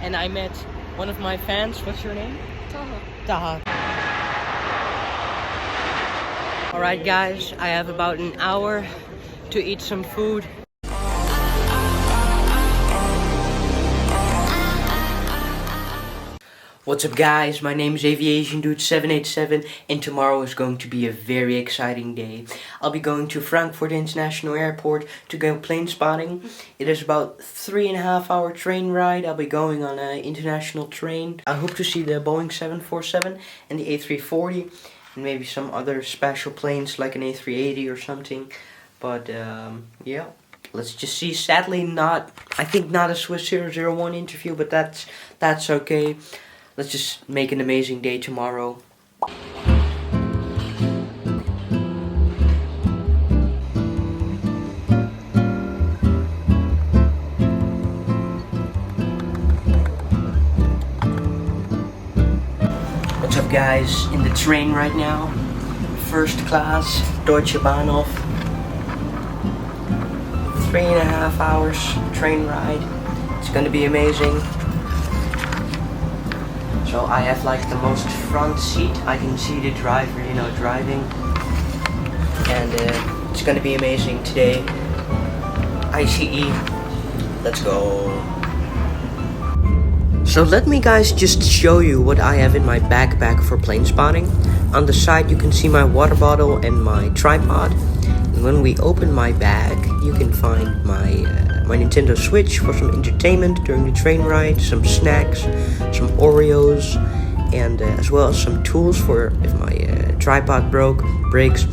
and I met one of my fans. What's your name? Taha. Alright guys, I have about an hour to eat some food. What's up guys, my name is Aviation Dude 787 and tomorrow is going to be a very exciting day. I'll be going to Frankfurt International Airport to go plane spotting. It is about 3.5 hour train ride. I'll be going on an international train. I hope to see the Boeing 747 and the A340 and maybe some other special planes like an A380 or something. But yeah, let's just see. Sadly I think not a Swiss 001 interview, but that's okay. Let's just make an amazing day tomorrow. What's up guys, in the train right now. First class, Deutsche Bahnhof. 3.5 hours train ride. It's gonna be amazing. So I have like the most front seat. I can see the driver, driving. And it's gonna be amazing today. ICE. Let's go. So let me guys just show you what I have in my backpack for plane spotting. On the side you can see my water bottle and my tripod. And when we open my bag, you can find my Nintendo Switch for some entertainment during the train ride, some snacks, some Oreos, and as well as some tools for if my tripod breaks,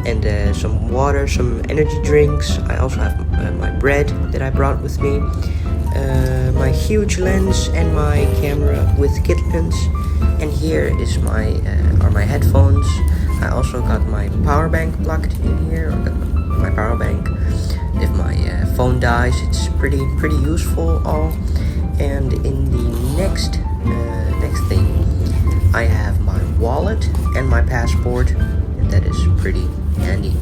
and some water, some energy drinks. I also have my bread that I brought with me, my huge lens and my camera with kit lens, and here is are my headphones. I also got my power bank plugged in here. I got my power bank. If my phone dies, it's pretty useful all. And in the next thing, I have my wallet and my passport, and that is pretty handy.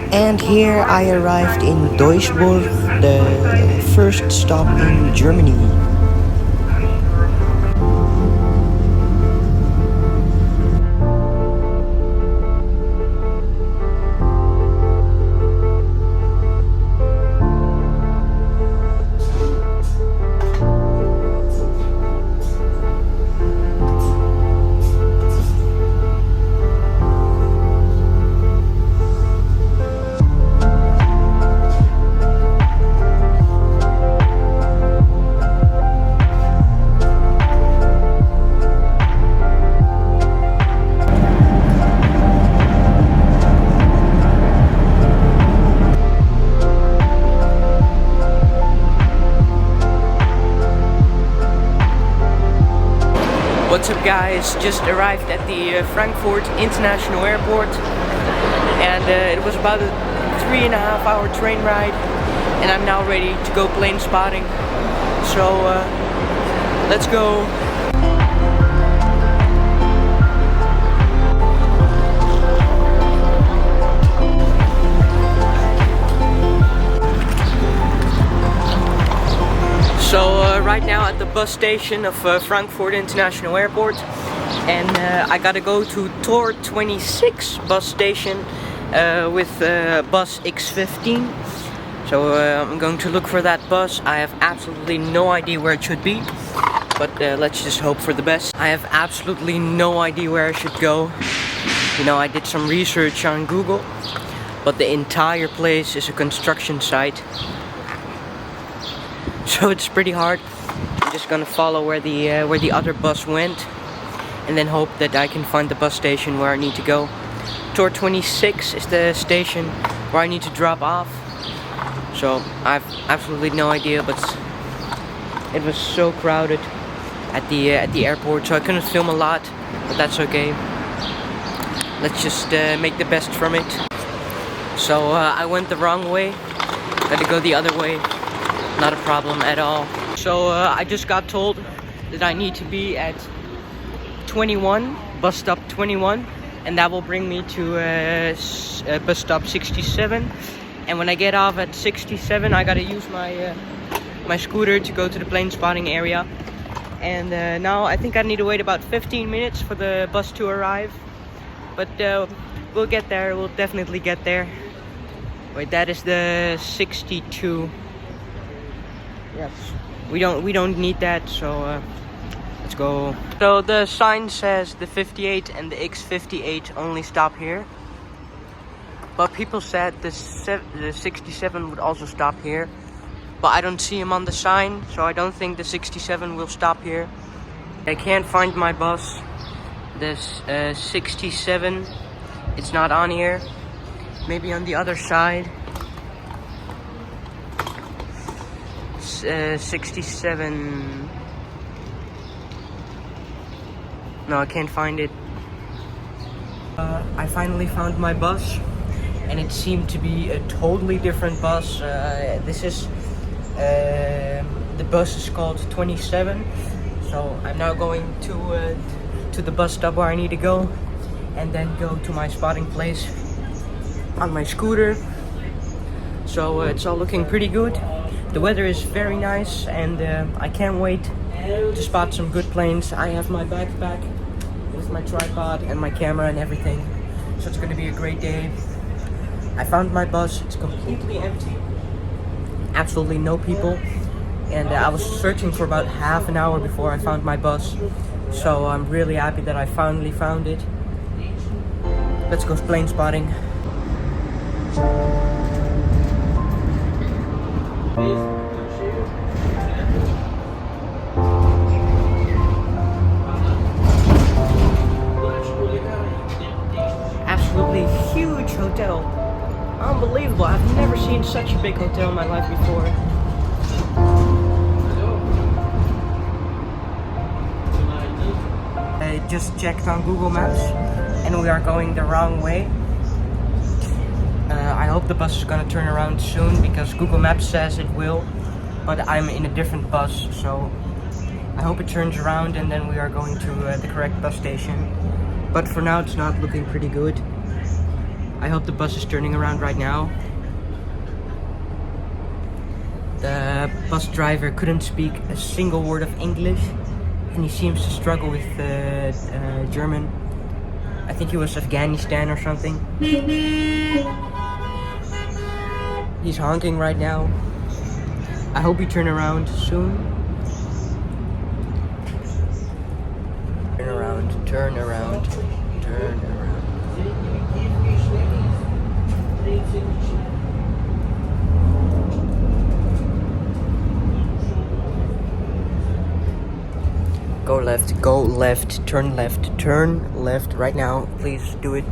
And here I arrived in Duisburg, the first stop in Germany. What's up guys, just arrived at the Frankfurt International Airport, and it was about a 3.5 hour train ride, and I'm now ready to go plane spotting, so let's go. So right now at the bus station of Frankfurt International Airport, and I gotta go to Tor 26 bus station with bus X15. So I'm going to look for that bus. I have absolutely no idea where it should be, but let's just hope for the best. I have absolutely no idea where I should go. I did some research on Google, but the entire place is a construction site. So it's pretty hard. I'm just gonna follow where the other bus went, and then hope that I can find the bus station where I need to go. Tour 26 is the station where I need to drop off. So I've absolutely no idea, but it was so crowded at the airport, so I couldn't film a lot, but that's okay. Let's just make the best from it. So I went the wrong way. Got to go the other way. Not a problem at all. So I just got told that I need to be at 21, bus stop 21, and that will bring me to bus stop 67. And when I get off at 67, I gotta use my scooter to go to the plane spotting area. And now I think I need to wait about 15 minutes for the bus to arrive. But we'll get there. We'll definitely get there. Wait, that is the 62. Yes. We don't need that, so let's go. So the sign says the 58 and the X58 only stop here. But people said the 67 would also stop here. But I don't see him on the sign, so I don't think the 67 will stop here. I can't find my bus. This 67, it's not on here. Maybe on the other side. 67. No, I can't find it. I finally found my bus, and it seemed to be a totally different bus. This is the bus is called 27. So I'm now going to the bus stop where I need to go, and then go to my spotting place on my scooter. So it's all looking pretty good. The weather is very nice, and I can't wait to spot some good planes. I have my backpack with my tripod and my camera and everything, so it's going to be a great day. I found my bus. It's completely empty, absolutely no people, and I was searching for about half an hour before I found my bus. So I'm really happy that I finally found it. Let's go plane spotting. Absolutely huge hotel. Unbelievable. I've never seen such a big hotel in my life before. I just checked on Google Maps, and we are going the wrong way. I hope the bus is gonna turn around soon, because Google Maps says it will, but I'm in a different bus, so I hope it turns around and then we are going to the correct bus station. But for now it's not looking pretty good. I hope the bus is turning around right now. The bus driver couldn't speak a single word of English, and he seems to struggle with German. I think he was Afghanistan or something. He's honking right now. I hope he turn around soon. Turn around, turn around, turn around. Go left, turn left right now. Please do it.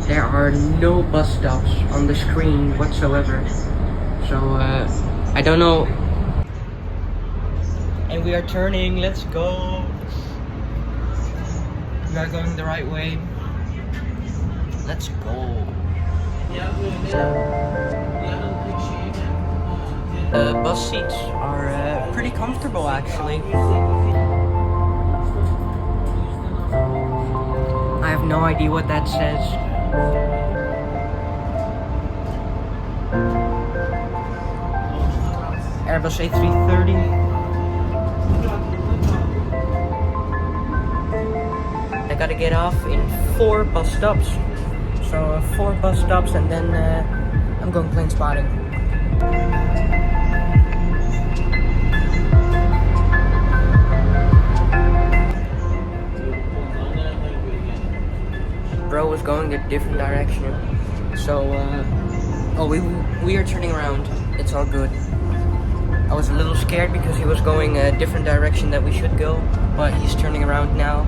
There are no bus stops on the screen whatsoever. So I don't know. And we are turning, let's go. We are going the right way. Let's go. The bus seats are pretty comfortable actually. I have no idea what that says. Airbus A330. I gotta get off in 4 bus stops. So 4 bus stops, and then I'm going plane spotting. was going a different direction. So, oh, we are turning around. It's all good. I was a little scared because he was going a different direction that we should go, but he's turning around now.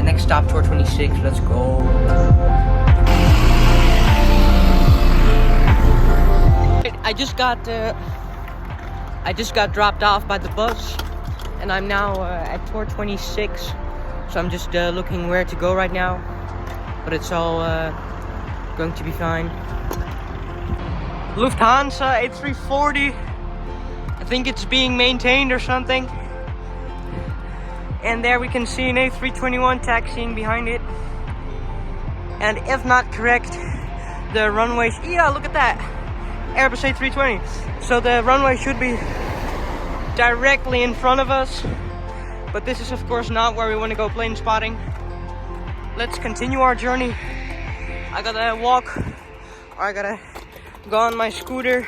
Next stop, tour 26. Let's go. I just got dropped off by the bus, and I'm now at tour 26. So I'm just looking where to go right now, but it's all going to be fine. Lufthansa A340. I think it's being maintained or something. And there we can see an A321 taxiing behind it. And if not correct, the runways. Yeah, look at that. Airbus A320. So the runway should be directly in front of us. But this is of course not where we want to go plane spotting. Let's continue our journey. I gotta walk, or I gotta go on my scooter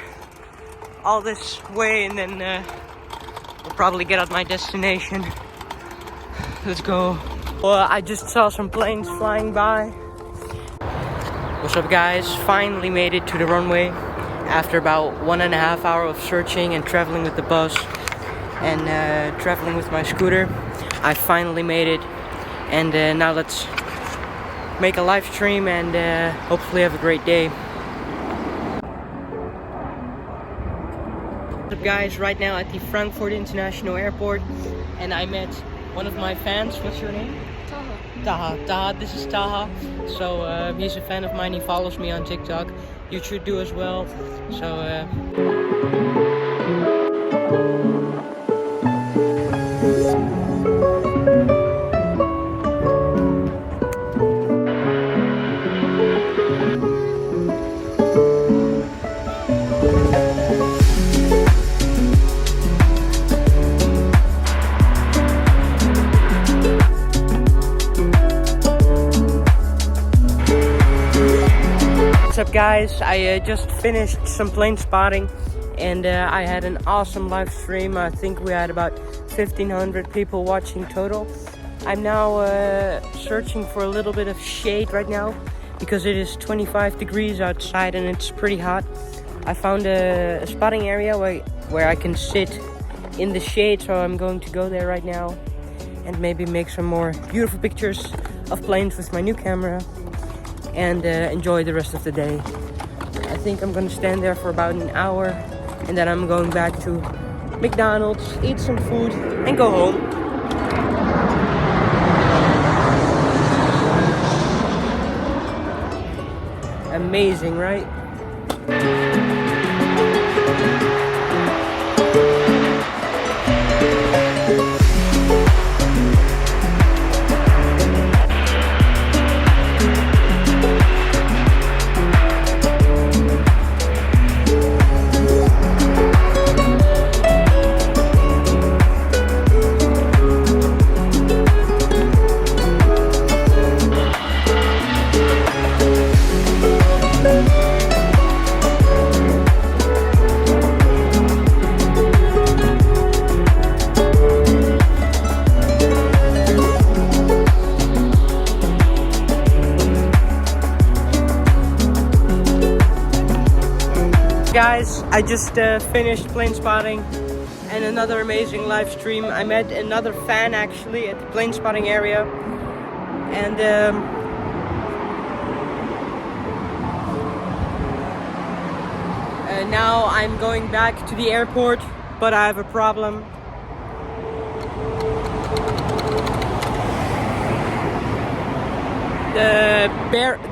all this way, and then we'll probably get at my destination. Let's go. Well, I just saw some planes flying by. What's up, guys? Finally made it to the runway after about 1.5 hours of searching and traveling with the bus and traveling with my scooter. I finally made it, and now let's make a live stream and hopefully have a great day. What's up, guys? Right now at the Frankfurt International Airport, and I met one of my fans. What's your name? Taha. This is Taha. So he's a fan of mine. He follows me on TikTok. You should do as well. So what's up, guys? I just finished some plane spotting, and I had an awesome live stream. I think we had about 1,500 people watching total. I'm now searching for a little bit of shade right now because it is 25 degrees outside and it's pretty hot. I found a spotting area where I can sit in the shade, so I'm going to go there right now and maybe make some more beautiful pictures of planes with my new camera and enjoy the rest of the day. I think I'm gonna stand there for about an hour, and then I'm going back to McDonald's, eat some food, and go home. Amazing, right? Guys, I just finished plane spotting and another amazing live stream. I met another fan actually at the plane spotting area, and now I'm going back to the airport, but I have a problem.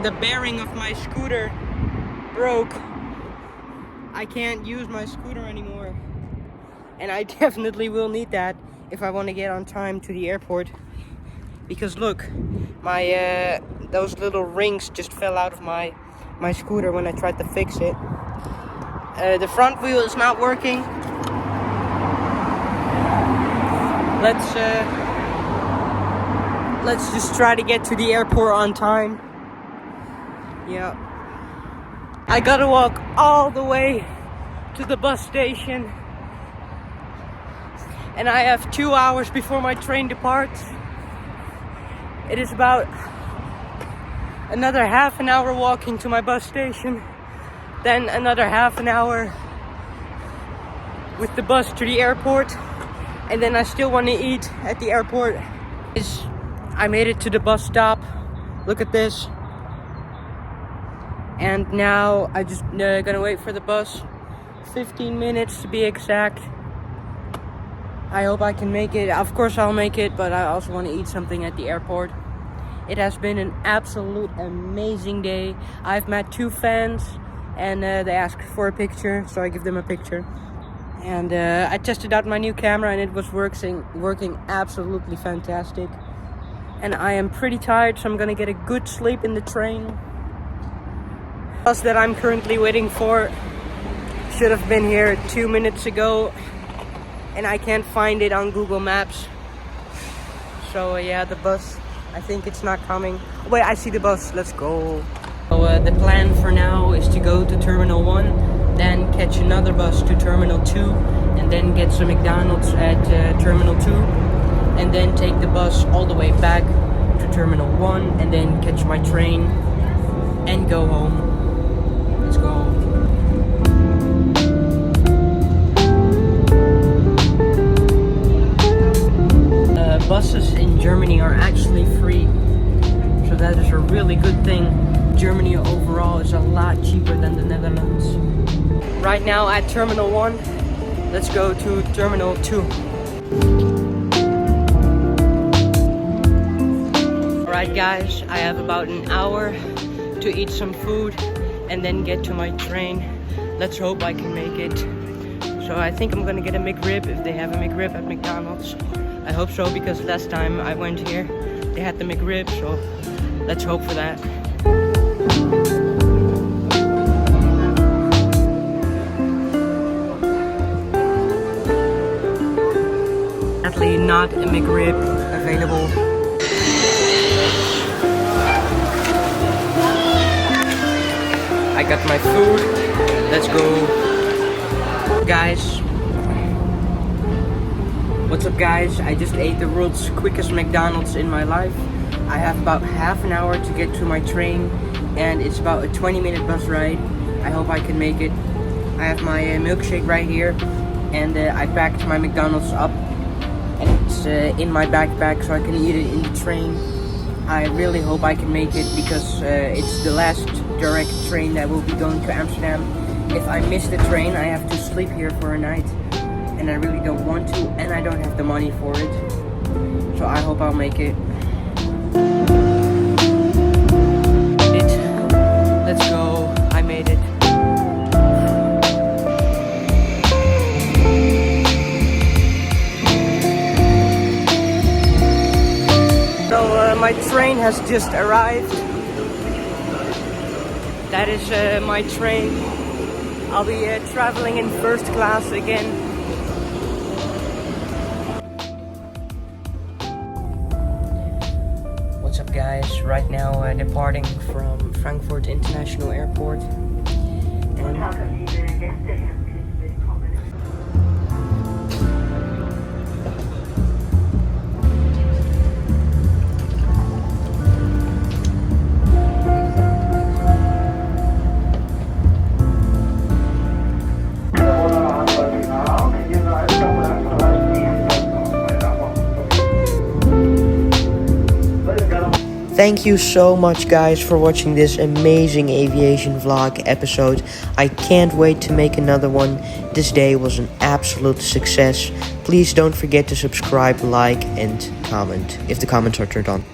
The bearing of my scooter broke. I can't use my scooter anymore, and I definitely will need that if I want to get on time to the airport, because look, my those little rings just fell out of my scooter when I tried to fix it. The front wheel is not working. Let's just try to get to the airport on time. Yeah. I gotta walk all the way to the bus station, and I have 2 hours before my train departs. It is about another half an hour walking to my bus station, then another half an hour with the bus to the airport, and then I still want to eat at the airport. I made it to the bus stop. Look at this. And now I just gonna wait for the bus. 15 minutes to be exact. I hope I can make it. Of course I'll make it, but I also want to eat something at the airport. It has been an absolute amazing day. I've met 2 fans, and they asked for a picture, so I give them a picture. And I tested out my new camera, and it was working absolutely fantastic. And I am pretty tired, so I'm gonna get a good sleep in the train. The bus that I'm currently waiting for should have been here 2 minutes ago, and I can't find it on Google Maps. So yeah, the bus, I think it's not coming. Wait, I see the bus. Let's go. So the plan for now is to go to Terminal 1, then catch another bus to Terminal 2, and then get some McDonald's at Terminal 2, and then take the bus all the way back to Terminal 1, and then catch my train and go home. Let's go home. Buses in Germany are actually free, so that is a really good thing. Germany overall is a lot cheaper than the Netherlands. Right now at Terminal 1, let's go to Terminal 2. Alright guys, I have about an hour to eat some food and then get to my train. Let's hope I can make it. So I think I'm gonna get a McRib if they have a McRib at McDonald's. I hope so, because last time I went here they had the McRib, so let's hope for that. Sadly not a McRib available. I got my food. Let's go. Guys. What's up guys? I just ate the world's quickest McDonald's in my life. I have about half an hour to get to my train, and it's about a 20-minute bus ride. I hope I can make it. I have my milkshake right here, and I packed my McDonald's up, and it's in my backpack so I can eat it in the train. I really hope I can make it, because it's the last direct train that will be going to Amsterdam. If I miss the train, I have to sleep here for a night, and I really don't want to, and I don't have the money for it. So I hope I'll make it. Let's go. I made it. So my train has just arrived. That is my train. I'll be traveling in first class again. What's up guys, right now departing from Frankfurt International Airport, and thank you so much guys for watching this amazing aviation vlog episode. I can't wait to make another one. This day was an absolute success. Please don't forget to subscribe, like, and comment if the comments are turned on.